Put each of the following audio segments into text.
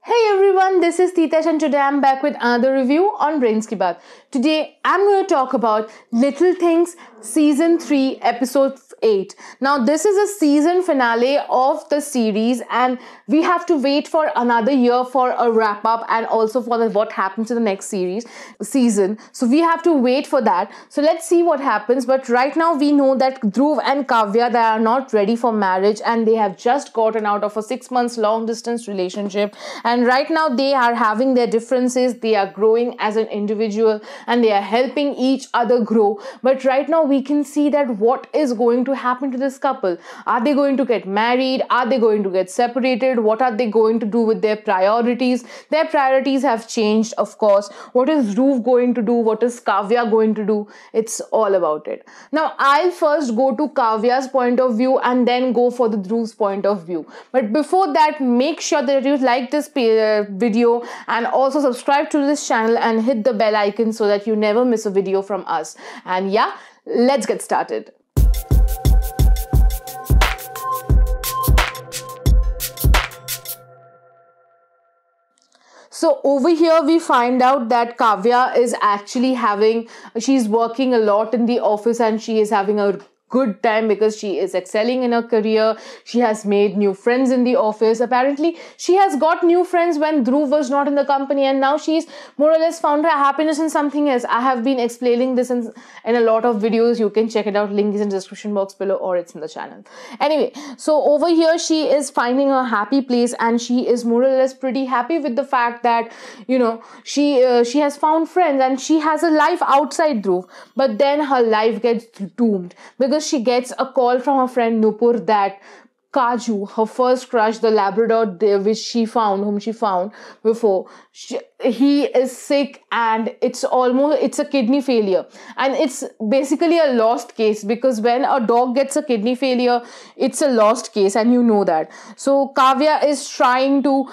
Hey everyone, this is Titesh and today I'm back with another review on Brains Ki Baat. Today I'm going to talk about Little Things Season 3 Episode 8. Now this is a season finale of the series and we have to wait for another year for a wrap up and also for what happens in the next season. So we have to wait for that. So let's see what happens. But right now we know that Dhruv and Kavya, they are not ready for marriage and they have just gotten out of a 6 months long distance relationship. And right now they are having their differences, they are growing as an individual and they are helping each other grow. But right now we can see that what is going to happen to this couple. Are they going to get married? Are they going to get separated? What are they going to do with their priorities? Their priorities have changed, of course. What is Dhruv going to do? What is Kavya going to do? It's all about it. Now I'll first go to Kavya's point of view and then go for the Dhruv's point of view. But before that, make sure that you like this video and also subscribe to this channel and hit the bell icon so that you never miss a video from us. And yeah, let's get started. So over here we find out that Kavya is actually she's working a lot in the office and she is having a good time because she is excelling in her career. She has made new friends in the office. Apparently she has got new friends when Dhruv was not in the company and now she's more or less found her happiness in something else. I have been explaining this in a lot of videos. You can check it out. Link is in the description box below or it's in the channel. Anyway, so over here she is finding a happy place and she is more or less pretty happy with the fact that, you know, she has found friends and she has a life outside Dhruv. But then her life gets doomed because she gets a call from her friend Nupur that Kaju, her first crush, the Labrador whom she found before, he is sick and it's a kidney failure. And it's basically a lost case because when a dog gets a kidney failure, it's a lost case and you know that. So Kavya is trying to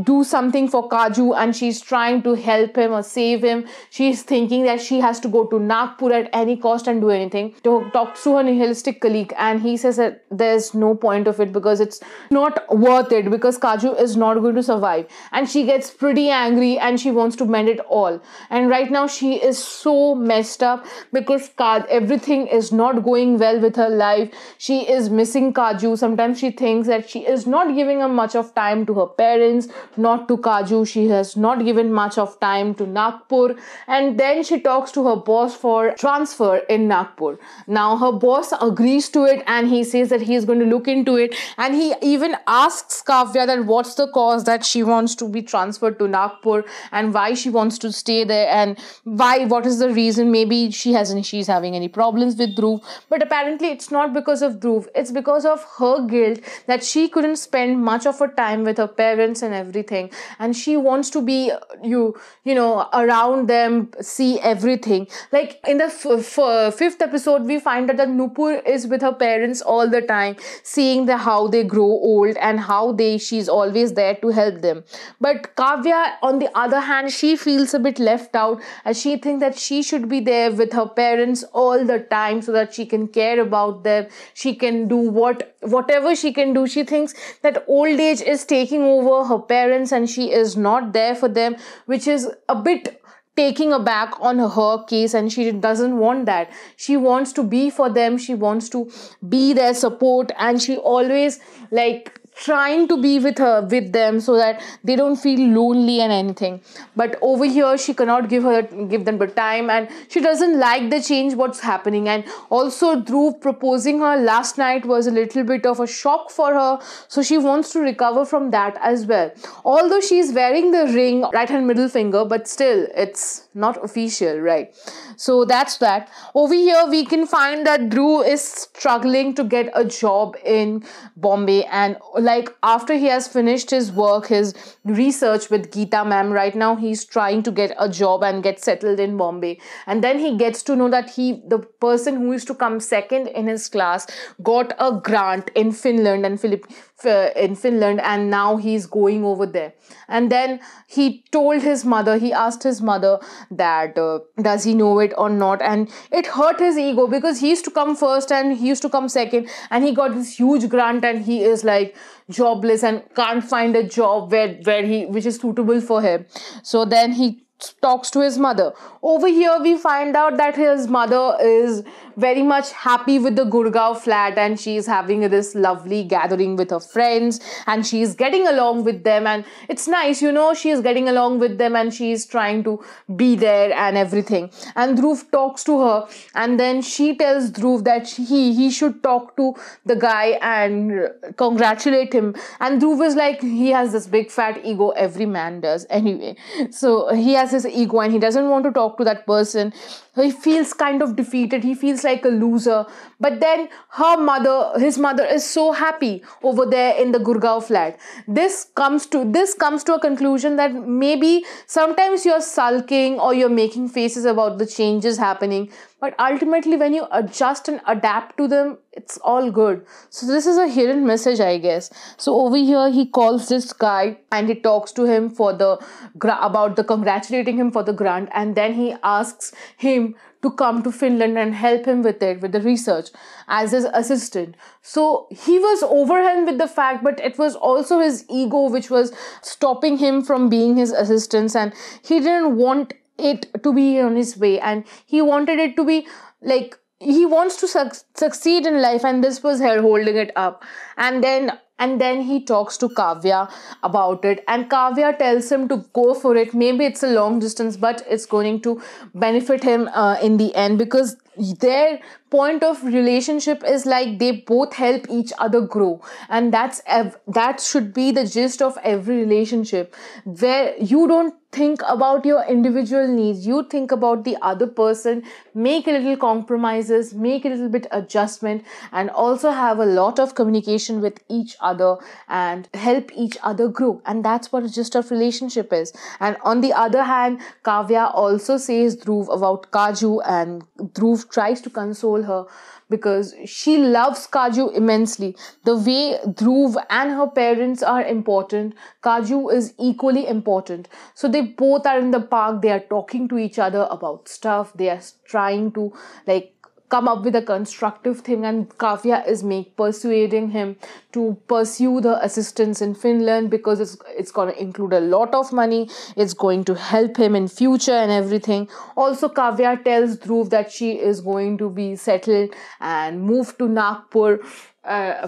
do something for Kaju and she's trying to help him or save him. She's thinking that she has to go to Nagpur at any cost and do anything. To talk to her nihilistic colleague and he says that there's no point of it because it's not worth it because Kaju is not going to survive. And she gets pretty angry and she wants to mend it all. And right now she is so messed up because everything is not going well with her life. She is missing Kaju. Sometimes she thinks that she is not giving her much of time to her parents, not to Kaju. She has not given much of time to Nagpur. And then she talks to her boss for transfer in Nagpur. Now her boss agrees to it and he says that he is going to look into it. And he even asks Kavya that what's the cause that she wants to be transferred to Nagpur and why she wants to stay there and what is the reason. Maybe she's having any problems with Dhruv, but apparently it's not because of Dhruv. It's because of her guilt that she couldn't spend much of her time with her parents and everything, and she wants to be you know around them, see everything. Like in the fifth episode we find out that Nupur is with her parents all the time, seeing how they grow old and how she's always there to help them. But Kavya, on the other hand, she feels a bit left out as she thinks that she should be there with her parents all the time so that she can care about them. She can do whatever she can do. She thinks that old age is taking over her parents and she is not there for them, which is a bit taking aback on her case, and she doesn't want that. She wants to be for them. She wants to be their support and she always trying to be with them so that they don't feel lonely and anything. But over here she cannot give them the time and she doesn't like the change what's happening. And also Dhruv proposing her last night was a little bit of a shock for her, so she wants to recover from that as well. Although she's wearing the ring, right hand middle finger, but still it's not official, right? So that's that. Over here we can find that Dhruv is struggling to get a job in Bombay, and after he has finished his work, his research with Geeta ma'am, right now he's trying to get a job and get settled in Bombay. And then he gets to know that the person who used to come second in his class got a grant in Finland and in Finland, and now he's going over there. And then he told his mother, he asked his mother that does he know it or not, and it hurt his ego because he used to come first and he used to come second, and he got this huge grant and he is like jobless and can't find a job which is suitable for him. So then he talks to his mother. Over here we find out that his mother is very much happy with the Gurgaon flat, and she's having this lovely gathering with her friends, and she's getting along with them, and it's nice, she's getting along with them and she's trying to be there and everything. And Dhruv talks to her, and then she tells Dhruv that he should talk to the guy and congratulate him. And Dhruv is like, he has this big fat ego, every man does anyway, so he has his ego and he doesn't want to talk to that person. He feels kind of defeated, he feels like a loser. But then his mother is so happy over there in the Gurgaon flat. This comes to a conclusion that maybe sometimes you're sulking or you're making faces about the changes happening, but ultimately when you adjust and adapt to them, it's all good. So this is a hidden message, I guess. So over here he calls this guy and he talks to him about the congratulating him for the grant, and then he asks him to come to Finland and help him with the research as his assistant. So he was overwhelmed with the fact, but it was also his ego which was stopping him from being his assistant, and he didn't want it to be on his way, and he wanted it to be like he wants to succeed in life, and this was her holding it up. And then he talks to Kavya about it, and Kavya tells him to go for it. Maybe it's a long distance, but it's going to benefit him in the end, because their point of relationship is like they both help each other grow, and that should be the gist of every relationship, where you don't think about your individual needs, you think about the other person, make a little compromises, make a little bit adjustment, and also have a lot of communication with each other and help each other grow. And that's what a gist of relationship is. And on the other hand, Kavya also says Dhruv about Kaju, and Dhruv tries to console her because she loves Kaju immensely. The way Dhruv and her parents are important, Kaju is equally important. So they both are in the park, they are talking to each other about stuff, they are trying to come up with a constructive thing, and Kavya is persuading him to pursue the assistance in Finland because it's going to include a lot of money, it's going to help him in future and everything. Also, Kavya tells Dhruv that she is going to be settled and move to Nagpur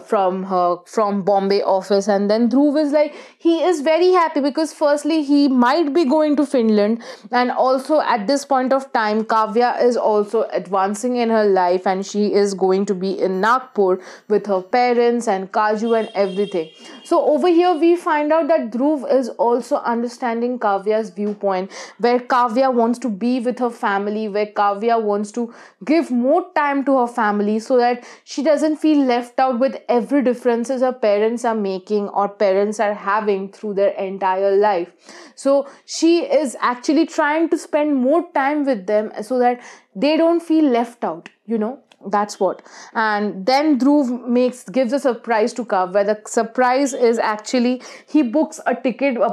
from Bombay office. And then Dhruv is like, he is very happy because firstly he might be going to Finland, and also at this point of time Kavya is also advancing in her life and she is going to be in Nagpur with her parents and Kaju and everything. So over here we find out that Dhruv is also understanding Kavya's viewpoint, where Kavya wants to be with her family, where Kavya wants to give more time to her family so that she doesn't feel left out with every differences her parents are making or parents are having through their entire life. So she is actually trying to spend more time with them so that they don't feel left out, that's what. And then Dhruv gives a surprise to Kavya. The surprise is actually he books a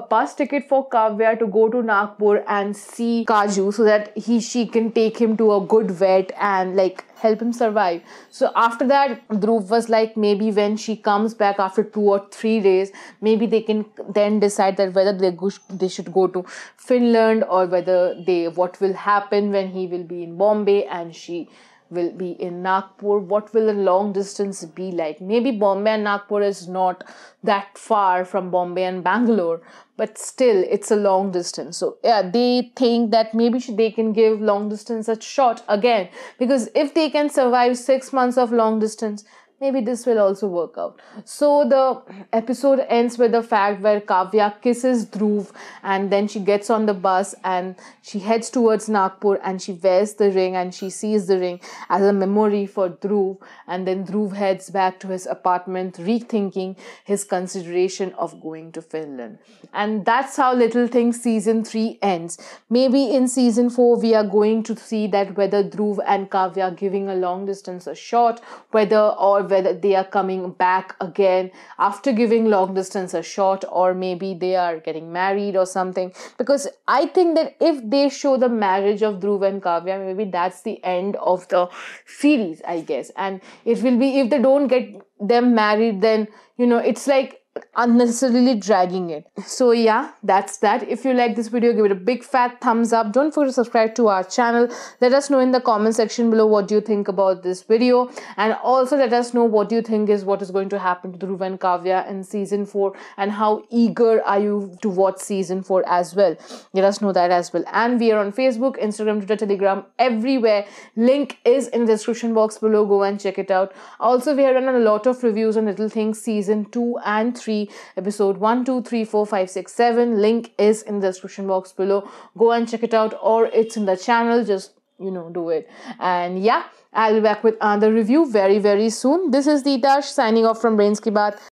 bus ticket for Kavya to go to Nagpur and see Kaju so that she can take him to a good vet and help him survive. So after that, Dhruv was like, maybe when she comes back after 2 or 3 days, maybe they can then decide that whether they should go to Finland or what will happen when he will be in Bombay and she will be in Nagpur. What will the long distance be like? Maybe Bombay and Nagpur is not that far from Bombay and Bangalore, but still it's a long distance. So yeah, they think that maybe they can give long distance a shot again, because if they can survive 6 months of long distance, maybe this will also work out. So the episode ends with the fact where Kavya kisses Dhruv, and then she gets on the bus and she heads towards Nagpur and she wears the ring and she sees the ring as a memory for Dhruv. And then Dhruv heads back to his apartment, rethinking his consideration of going to Finland. And that's how Little Things season 3 ends. Maybe in season 4 we are going to see that whether Dhruv and Kavya giving a long distance a shot, whether whether they are coming back again after giving long distance a shot, or maybe they are getting married or something. Because I think that if they show the marriage of Dhruv and Kavya, maybe that's the end of the series, I guess. And it will be, if they don't get them married, then it's like unnecessarily dragging it. So yeah, that's that. If you like this video, give it a big fat thumbs up. Don't forget to subscribe to our channel. Let us know in the comment section below what do you think about this video, and also let us know what you think is what is going to happen to Dhruv and Kavya in season 4, and how eager are you to watch season 4 as well. Let us know that as well. And we are on Facebook, Instagram, Twitter, Telegram, everywhere. Link is in the description box below. Go and check it out. Also, we have done a lot of reviews on Little Things season 2 and 3, episode 1, 2, 3, 4, 5, 6, 7. Link is in the description box below. Go and check it out, or it's in the channel. Just do it. And yeah, I'll be back with another review very, very soon. This is Deetash signing off from Brains Ki Baat.